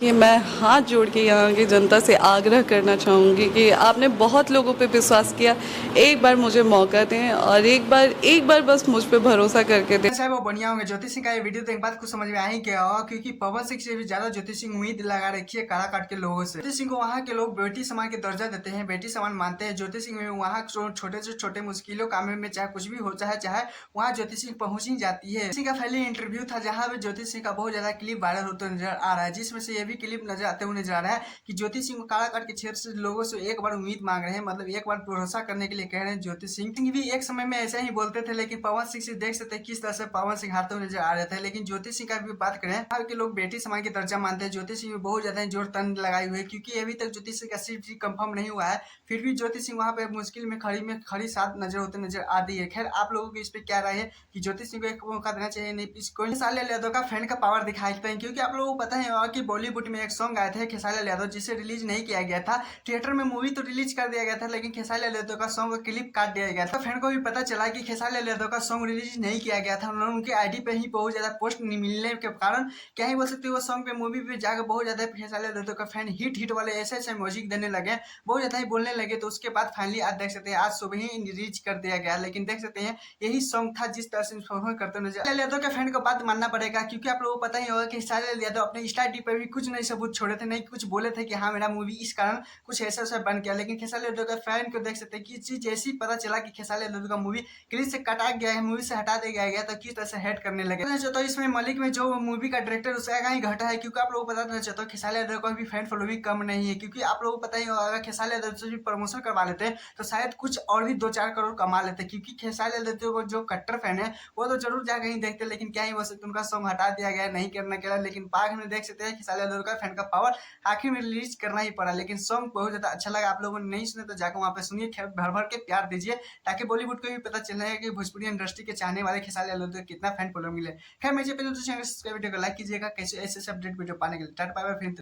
ये मैं हाथ जोड़ के यहाँ की जनता से आग्रह करना चाहूँगी कि आपने बहुत लोगों पे विश्वास किया, एक बार मुझे मौका दें और एक बार बस मुझ पे भरोसा करके दें। चाहे वो बढ़िया होंगे। ज्योति सिंह का ये वीडियो तो एक बात कुछ समझ में आ ही गया होगा, क्योंकि पवन सिंह से भी ज्यादा ज्योति सिंह उम्मीद लगा रखी है काराकाट के लोगों से। ज्योति सिंह को वहाँ के लोग बेटी समान के दर्जा देते हैं, बेटी समान मानते हैं। ज्योति सिंह में वहाँ छोटे से छोटे मुश्किलों कामों में चाहे कुछ भी हो चाहे वहाँ ज्योति सिंह पहुंच ही जाती है। सिंह का पहले इंटरव्यू था जहाँ पे ज्योति सिंह का बहुत ज्यादा क्लिप वायरल होता नजर आ रहा है, जिसमें से ये भी क्लिप नजर आते हुए नजर आ रहा है कि ज्योति सिंह को काराकाट के क्षेत्र से लोगों से एक बार उम्मीद मांग रहे हैं, मतलब एक बार भरोसा करने के लिए कह रहे हैं। ज्योति सिंह भी एक समय में ऐसा ही बोलते थे, लेकिन पवन सिंह से देख सकते हैं किस तरह से पवन सिंह हारते हुए नजर आ रहे थे। लेकिन ज्योति सिंह का भी बात करें, यहाँ के लोग बेटी समान के दर्जा मानते हैं। ज्योति सिंह बहुत ज्यादा जोर तन लगाई हुई है, क्योंकि अभी तक ज्योति सिंह का सीट कंफर्म नहीं हुआ है। फिर भी ज्योति सिंह वहां पे मुश्किल में खड़ी साथ नजर होते नजर आती है। खैर, आप लोगों की इस पे क्या राय है कि ज्योति सिंह को एक मौका देना चाहिए? नहीं, कोई खेसारी लाल यादव का फैन का पावर दिखाते हैं, क्योंकि आप लोगों को पता है कि बॉलीवुड में एक सॉन्ग आए थे खेसारी लाल यादव, जिसे रिलीज नहीं किया गया था। थिएटर में मूवी तो रिलीज कर दिया गया था, लेकिन खेसारी लाल यादव का सॉन्ग क्लिप काट दिया गया था। फैन को भी पता चला कि खेसारी लाल यादव का सॉन्ग रिलीज नहीं किया गया था। उन्होंने उनके आईडी पे ही बहुत ज्यादा पोस्ट नहीं मिलने के कारण क्या ही बोल सकते हो, वो सॉन्ग पे मूवी पे जाकर बहुत ज्यादा खेसारी लाल यादव का फैन हिट वाले ऐसे ऐसे म्यूजिक देने लगे, बहुत ज्यादा ही बोलने लगे। तो उसके बाद फाइनली आज देख सकते हैं, आज सुबह ही रिलीज कर दिया गया। लेकिन देख सकते हैं यही सॉन्ग था जिस तरह से परफॉर्म करते नजर लाल यादव के फैन को बात मानना पड़ेगा, क्योंकि आप लोगों को पता ही होगा कि खेसारी लाल यादव अपने इंस्टा डी पे भी कुछ नहीं सबूत छोड़े थे, नहीं कुछ बोले थे कि हाँ मेरा मूवी इस कारण कुछ ऐसा ऐसा बन गया। लेकिन खेसारी लाल यादव का फैन को देख सकते हैं कि चीज जैसी पता चला कि खेसारी लाल यादव का मूवी क्लिप से कटा गया है, मूवी से हटा दिया गया, तो किस तरह से हेट करने लगे। तो इसमें मलिक में जो मूवी का डायरेक्टर उसका ही घटा है, क्योंकि आप लोगों को पता चलता है खेसारी यादव का भी फैन फॉलोइंग कम नहीं है। क्योंकि आप लोगों को पता ही होगा, अगर खेसारी यादव से भी प्रमोशन करवा लेते हैं तो शायद कुछ और भी 2-4 करोड़ कमा लेते, क्योंकि खेसारी यादव को जो कट्टर फैन है वो तो जरूर जाकर ही देखते। लेकिन क्या ही हो सकता, उनका सॉन्ग हटा दिया गया, नहीं करना के लिए। लेकिन पार्क में देख सकते हैं खेसारी यादव का फैन का पावर आखिर में रिलीज करना ही पड़ा। लेकिन सॉन्ग बहुत ज्यादा अच्छा लगा। आप लोगों ने नहीं सुने तो जाकर वहाँ पे सुनिए, भर भर के प्यार दीजिए, ताकि बॉलीवुड को भी पता चले कि भोजपुरी इंडस्ट्री के चाहने वाले खेसारी यादव को कितना फैन फॉलोइंग मिले। खैर, मुझे पहले तो चैनल सब्सक्राइब वीडियो को लाइक कीजिएगा, कैसे ऐसे अपडेट वीडियो पाने के लिए। टाटा बाय बाय, फिर